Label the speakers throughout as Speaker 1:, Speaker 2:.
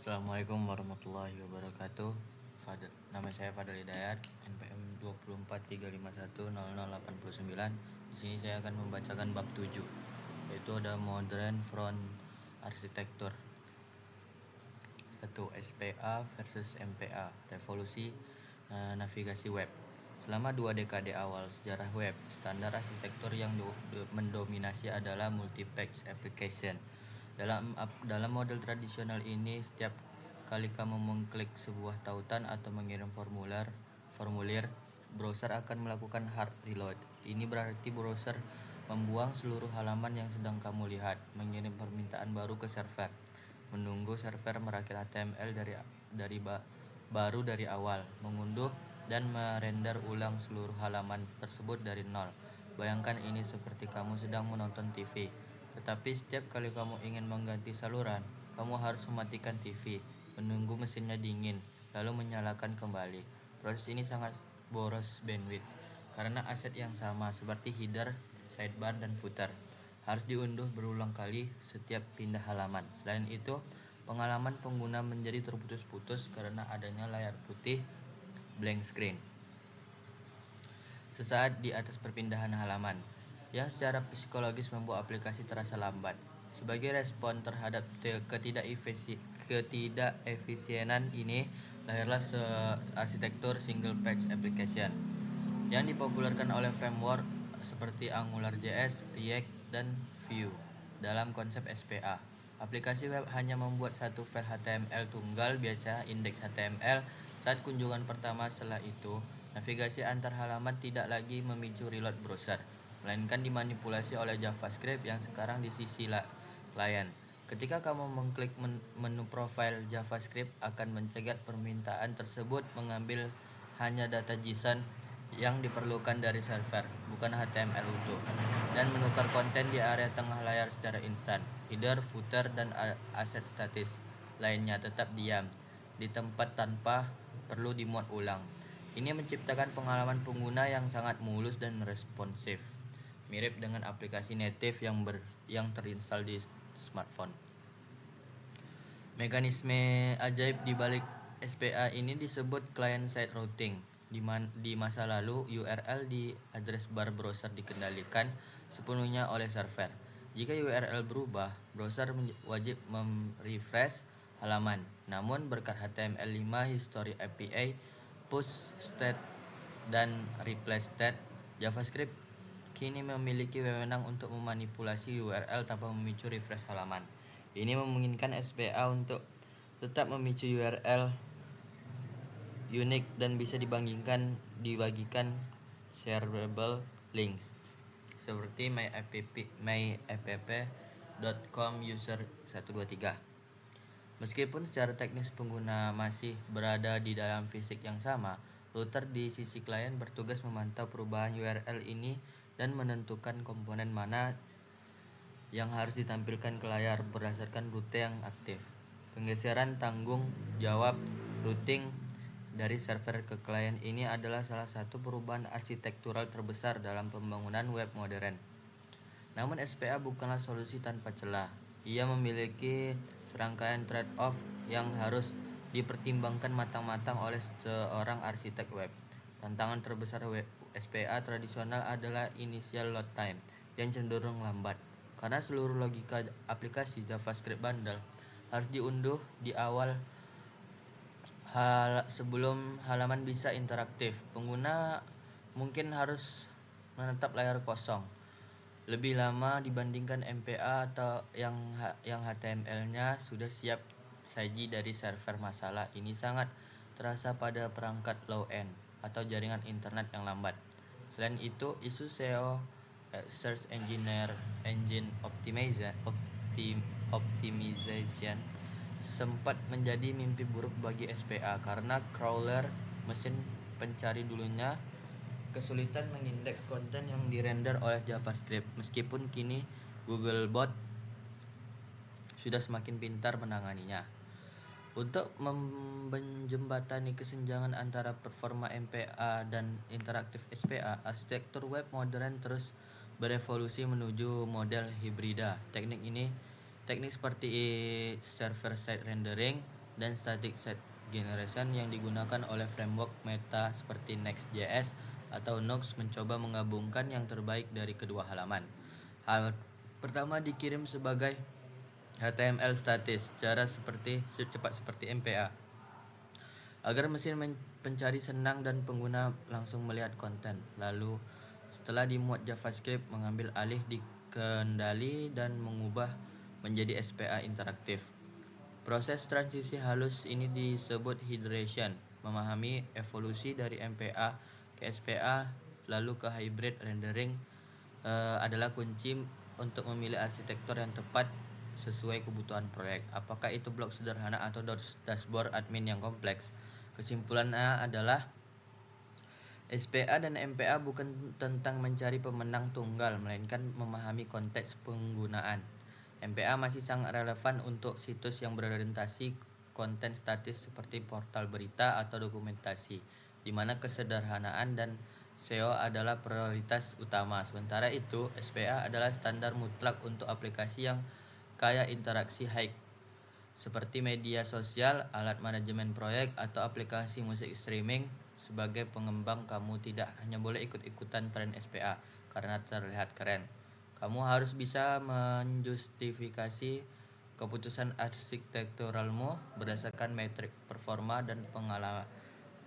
Speaker 1: Assalamualaikum warahmatullahi wabarakatuh. Nama saya Fadil Hidayat, NPM 2435100809. Di sini saya akan membacakan bab 7, yaitu ada Modern Front Architecture. 1. SPA versus MPA, revolusi navigasi web. Selama 2 dekade awal sejarah web, standar arsitektur yang mendominasi adalah multi-page application. Dalam model tradisional ini, setiap kali kamu mengklik sebuah tautan atau mengirim formulir, browser akan melakukan hard reload. Ini berarti browser membuang seluruh halaman yang sedang kamu lihat, mengirim permintaan baru ke server, menunggu server merakit HTML baru dari awal, mengunduh dan merender ulang seluruh halaman tersebut dari nol. Bayangkan ini seperti kamu sedang menonton TV. Tetapi setiap kali kamu ingin mengganti saluran, kamu harus mematikan TV, menunggu mesinnya dingin, lalu menyalakan kembali. Proses ini sangat boros bandwidth, karena aset yang sama seperti header, sidebar, dan footer harus diunduh berulang kali setiap pindah halaman. Selain itu, pengalaman pengguna menjadi terputus-putus karena adanya layar putih blank screen sesaat di atas perpindahan halaman, yang secara psikologis membuat aplikasi terasa lambat. Sebagai respon terhadap ketidakefisienan ini, lahirlah arsitektur single page application yang dipopulerkan oleh framework seperti AngularJS, React, dan Vue. Dalam konsep SPA, aplikasi web hanya membuat satu file HTML tunggal, biasa indeks HTML, saat kunjungan pertama. Setelah itu, navigasi antar halaman tidak lagi memicu reload browser, melainkan dimanipulasi oleh JavaScript yang sekarang di sisi klien. Ketika kamu mengklik menu profile, JavaScript akan mencegat permintaan tersebut mengambil hanya data JSON yang diperlukan dari server, bukan HTML utuh, dan menukar konten di area tengah layar secara instan. Header, footer, dan aset statis lainnya tetap diam di tempat tanpa perlu dimuat ulang. Ini menciptakan pengalaman pengguna yang sangat mulus dan responsif, mirip dengan aplikasi native yang terinstal di smartphone. Mekanisme ajaib di balik SPA ini disebut client-side routing. Di masa lalu, URL di address bar browser dikendalikan sepenuhnya oleh server. Jika URL berubah, browser wajib refresh halaman. Namun berkat HTML5, History API, Push State, dan Replace State, JavaScript kini memiliki wewenang untuk memanipulasi URL tanpa memicu refresh halaman. Ini memungkinkan SPA untuk tetap memicu URL unik dan bisa dibagikan shareable links seperti myapp.com user 123. Meskipun secara teknis pengguna masih berada di dalam fisik yang sama, router di sisi klien bertugas memantau perubahan URL ini dan menentukan komponen mana yang harus ditampilkan ke layar berdasarkan rute yang aktif. Penggeseran tanggung jawab routing dari server ke klien ini adalah salah satu perubahan arsitektural terbesar dalam pembangunan web modern. Namun SPA bukanlah solusi tanpa celah. Ia memiliki serangkaian trade-off yang harus dipertimbangkan matang-matang oleh seorang arsitek web. Tantangan terbesar web SPA tradisional adalah initial load time yang cenderung lambat, karena seluruh logika aplikasi JavaScript bandel harus diunduh di awal sebelum halaman bisa interaktif. Pengguna mungkin harus menatap layar kosong lebih lama dibandingkan MPA atau yang HTML-nya sudah siap saji dari server. Masalah ini sangat terasa pada perangkat low-end atau jaringan internet yang lambat. Selain itu, isu SEO, Search Engine Optimization, sempat menjadi mimpi buruk bagi SPA karena crawler mesin pencari dulunya kesulitan mengindeks konten yang dirender oleh JavaScript. Meskipun kini Googlebot sudah semakin pintar menanganinya. Untuk menjembatani kesenjangan antara performa MPA dan interaktif SPA, arsitektur web modern terus berevolusi menuju model hibrida. Teknik seperti server-side rendering, dan static set generation yang digunakan oleh framework meta seperti Next.js atau Nux mencoba menggabungkan yang terbaik dari kedua halaman. Hal pertama dikirim sebagai HTML statis, cara secepat seperti MPA, agar mesin pencari senang dan pengguna langsung melihat konten. Lalu setelah dimuat JavaScript, mengambil alih di kendali dan mengubah menjadi SPA interaktif. Proses transisi halus ini disebut hydration, memahami evolusi dari MPA ke SPA lalu ke hybrid rendering adalah kunci untuk memilih arsitektur yang tepat sesuai kebutuhan proyek. Apakah itu blok sederhana atau dashboard admin yang kompleks? Kesimpulannya adalah SPA dan MPA bukan tentang mencari pemenang tunggal, melainkan memahami konteks penggunaan. MPA masih sangat relevan untuk situs yang berorientasi konten statis seperti portal berita atau dokumentasi, di mana kesederhanaan dan SEO adalah prioritas utama. Sementara itu, SPA adalah standar mutlak untuk aplikasi yang kaya interaksi high seperti media sosial, alat manajemen proyek, atau aplikasi musik streaming. Sebagai pengembang, kamu tidak hanya boleh ikut-ikutan tren SPA karena terlihat keren. Kamu harus bisa menjustifikasi keputusan arsitekturalmu berdasarkan metrik performa dan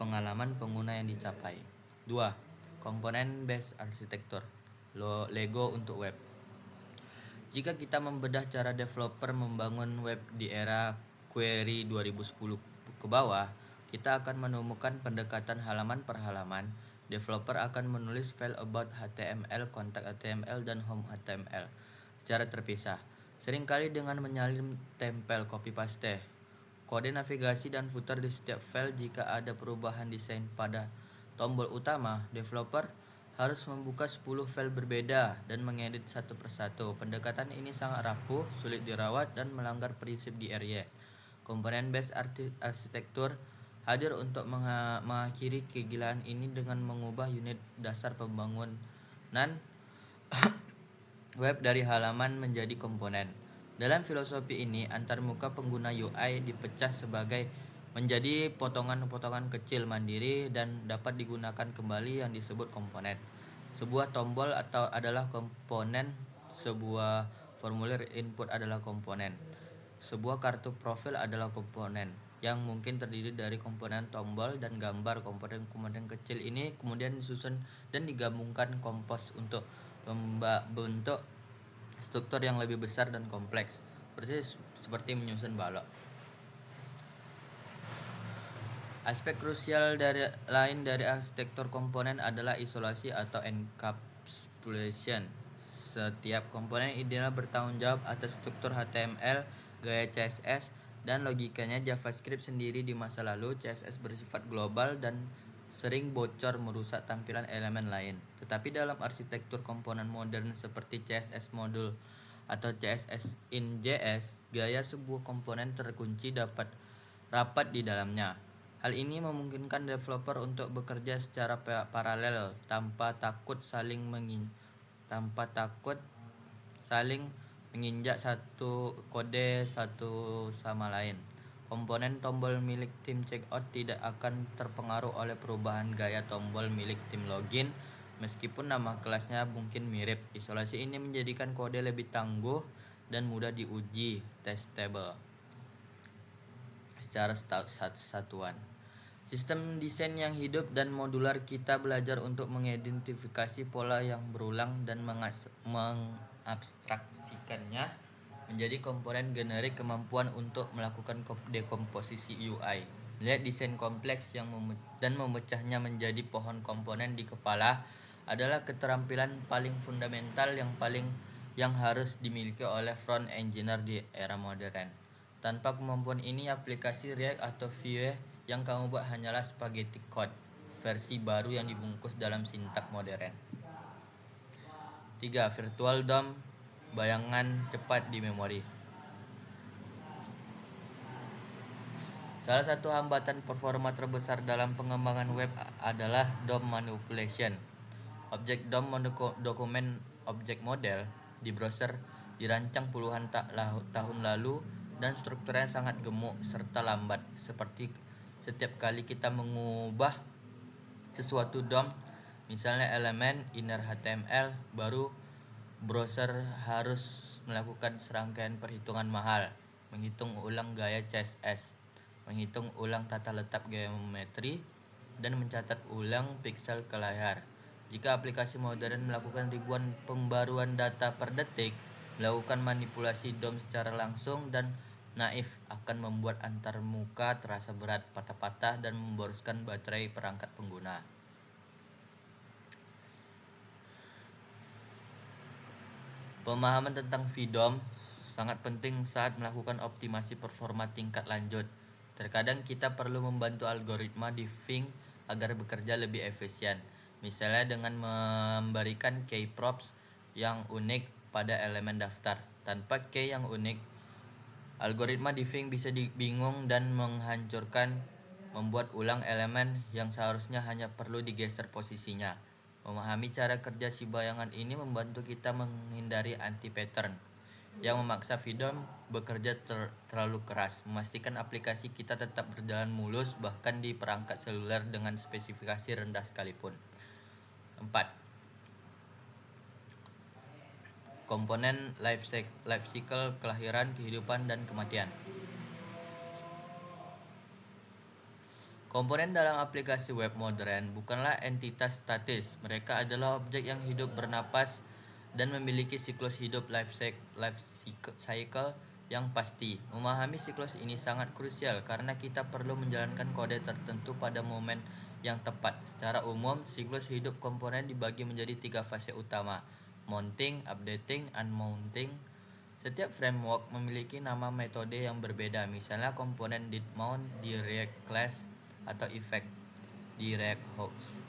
Speaker 1: pengalaman pengguna yang dicapai. 2. Komponen based arsitektur. Lego untuk web. Jika kita membedah cara developer membangun web di era query 2010 ke bawah, kita akan menemukan pendekatan halaman per halaman. Developer akan menulis file about HTML, contact HTML, dan home HTML secara terpisah, seringkali dengan menyalin tempel copy paste kode navigasi dan footer di setiap file. Jika ada perubahan desain pada tombol utama, developer harus membuka 10 file berbeda dan mengedit satu persatu. Pendekatan ini sangat rapuh, sulit dirawat, dan melanggar prinsip DRY. Komponen based arsitektur hadir untuk mengakhiri kegilaan ini dengan mengubah unit dasar pembangunan web dari halaman menjadi komponen. Dalam filosofi ini, antarmuka pengguna UI dipecah menjadi potongan-potongan kecil mandiri dan dapat digunakan kembali yang disebut komponen. Sebuah tombol adalah komponen, sebuah formulir input adalah komponen, sebuah kartu profil adalah komponen yang mungkin terdiri dari komponen tombol dan gambar. Komponen-komponen kecil ini kemudian disusun dan digabungkan kompos untuk membentuk struktur yang lebih besar dan kompleks, persis seperti menyusun balok. Aspek krusial lain dari arsitektur komponen adalah isolasi atau encapsulation. Setiap komponen ideal bertanggung jawab atas struktur HTML, gaya CSS, dan logikanya. JavaScript sendiri di masa lalu, CSS bersifat global dan sering bocor merusak tampilan elemen lain. Tetapi dalam arsitektur komponen modern seperti CSS modul atau CSS in JS, gaya sebuah komponen terkunci dapat rapat di dalamnya. Hal ini memungkinkan developer untuk bekerja secara paralel tanpa takut saling menginjak satu kode satu sama lain. Komponen tombol milik tim checkout tidak akan terpengaruh oleh perubahan gaya tombol milik tim login, meskipun nama kelasnya mungkin mirip. Isolasi ini menjadikan kode lebih tangguh dan mudah diuji testable secara satuan. Sistem desain yang hidup dan modular, kita belajar untuk mengidentifikasi pola yang berulang dan mengabstraksikannya menjadi komponen generik. Kemampuan untuk melakukan dekomposisi UI, melihat desain kompleks dan memecahnya menjadi pohon komponen di kepala adalah keterampilan paling fundamental yang harus dimiliki oleh front engineer di era modern. Tanpa kemampuan ini, aplikasi React atau Vue yang kamu buat hanyalah spaghetti code versi baru yang dibungkus dalam sintak modern. 3. Virtual DOM, bayangan cepat di memori. Salah satu hambatan performa terbesar dalam pengembangan web adalah DOM manipulation. Objek DOM dokumen object model di browser dirancang puluhan tahun lalu dan strukturnya sangat gemuk serta lambat. Seperti setiap kali kita mengubah sesuatu DOM, misalnya elemen inner HTML, baru browser harus melakukan serangkaian perhitungan mahal, menghitung ulang gaya CSS, menghitung ulang tata letak geometri, dan mencatat ulang pixel ke layar. Jika aplikasi modern melakukan ribuan pembaruan data per detik, melakukan manipulasi DOM secara langsung dan naif akan membuat antarmuka terasa berat, patah-patah, dan memboroskan baterai perangkat pengguna. Pemahaman tentang VDOM sangat penting saat melakukan optimasi performa tingkat lanjut. Terkadang kita perlu membantu algoritma di Ving agar bekerja lebih efisien. Misalnya dengan memberikan key props yang unik pada elemen daftar. Tanpa key yang unik, algoritma di Ving bisa bingung dan menghancurkan, membuat ulang elemen yang seharusnya hanya perlu digeser posisinya. Memahami cara kerja si bayangan ini membantu kita menghindari anti-pattern yang memaksa VDOM bekerja terlalu keras, memastikan aplikasi kita tetap berjalan mulus bahkan di perangkat seluler dengan spesifikasi rendah sekalipun. 4. Komponen life cycle kelahiran, kehidupan, dan kematian. Komponen dalam aplikasi web modern bukanlah entitas statis. Mereka adalah objek yang hidup bernapas dan memiliki siklus hidup life cycle yang pasti. Memahami siklus ini sangat krusial karena kita perlu menjalankan kode tertentu pada momen yang tepat. Secara umum, siklus hidup komponen dibagi menjadi 3 fase utama: mounting, updating, unmounting. Setiap framework memiliki nama metode yang berbeda. Misalnya komponen did mount di React Class atau effect di React Hooks,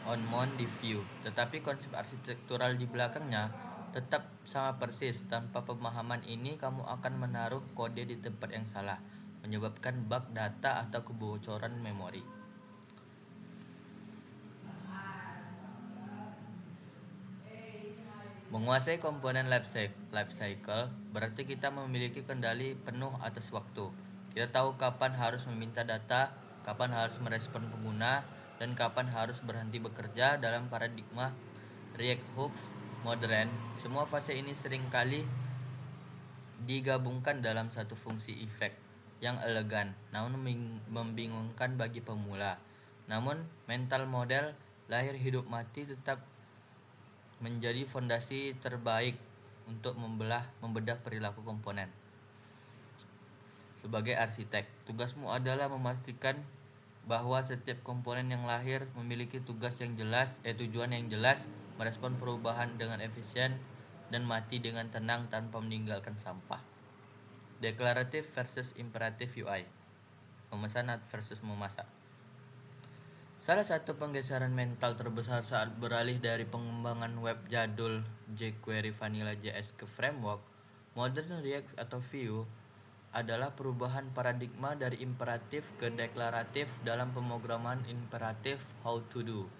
Speaker 1: on mount di Vue. Tetapi konsep arsitektural di belakangnya tetap sama persis. Tanpa pemahaman ini, kamu akan menaruh kode di tempat yang salah, menyebabkan bug data atau kebocoran memori. Menguasai komponen life cycle berarti kita memiliki kendali penuh atas waktu. Kita tahu kapan harus meminta data, kapan harus merespon pengguna, dan kapan harus berhenti bekerja. Dalam paradigma React Hooks modern, semua fase ini seringkali digabungkan dalam satu fungsi effect yang elegan, namun membingungkan bagi pemula. Namun, mental model lahir hidup mati tetap menjadi fondasi terbaik untuk membedah perilaku komponen. Sebagai arsitek, tugasmu adalah memastikan bahwa setiap komponen yang lahir memiliki tujuan yang jelas, merespon perubahan dengan efisien, dan mati dengan tenang tanpa meninggalkan sampah. Deklaratif versus imperatif UI. Memesan versus memasak. Salah satu penggeseran mental terbesar saat beralih dari pengembangan web jadul jQuery Vanilla JS ke framework modern React atau Vue adalah perubahan paradigma dari imperatif ke deklaratif dalam pemrograman imperatif how to do.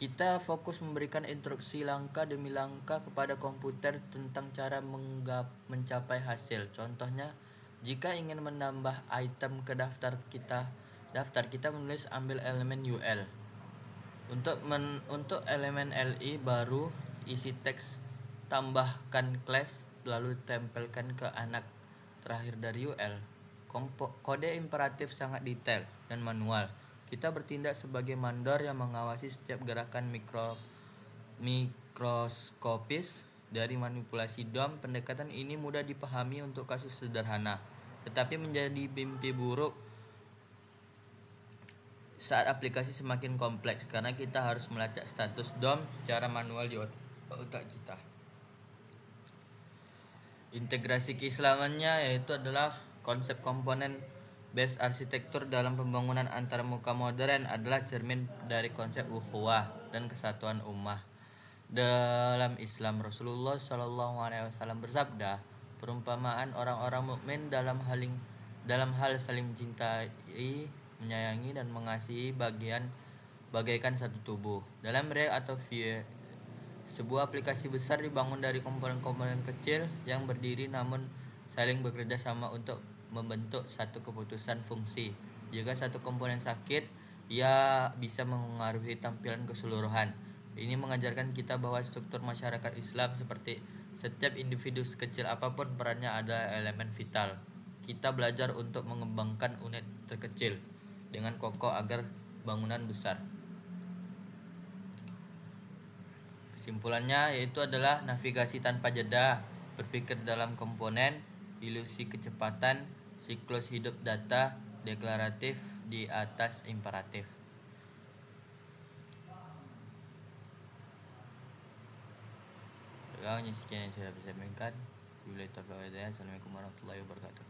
Speaker 1: Kita fokus memberikan instruksi langkah demi langkah kepada komputer tentang cara mencapai hasil. Contohnya, jika ingin menambah item ke daftar kita menulis ambil elemen UL. Untuk elemen LI baru isi teks, tambahkan class, lalu tempelkan ke anak terakhir dari UL. Kode imperatif sangat detail dan manual. Kita bertindak sebagai mandor yang mengawasi setiap gerakan mikroskopis dari manipulasi DOM. Pendekatan ini mudah dipahami untuk kasus sederhana, tetapi menjadi mimpi buruk saat aplikasi semakin kompleks karena kita harus melacak status DOM secara manual di otak kita. Integrasi keislamannya yaitu adalah konsep komponen based arsitektur dalam pembangunan antarmuka modern adalah cermin dari konsep ukhuwah dan kesatuan ummah. Dalam Islam, Rasulullah SAW bersabda, perumpamaan orang-orang mukmin dalam hal saling mencintai, menyayangi, dan mengasihi bagaikan satu tubuh. Dalam React atau Vue, sebuah aplikasi besar dibangun dari komponen-komponen kecil yang berdiri namun saling bekerja sama untuk membentuk satu keputusan fungsi. Jika satu komponen sakit, ia bisa mengaruhi tampilan keseluruhan. Ini mengajarkan kita bahwa struktur masyarakat Islam seperti setiap individu sekecil apapun perannya adalah elemen vital. Kita belajar untuk mengembangkan unit terkecil dengan kokoh agar bangunan besar. Kesimpulannya yaitu adalah navigasi tanpa jeda, berpikir dalam komponen, ilusi kecepatan, siklus hidup data, deklaratif di atas imperatif. Sekian yang saya bisa sampaikan. Assalamualaikum warahmatullahi wabarakatuh.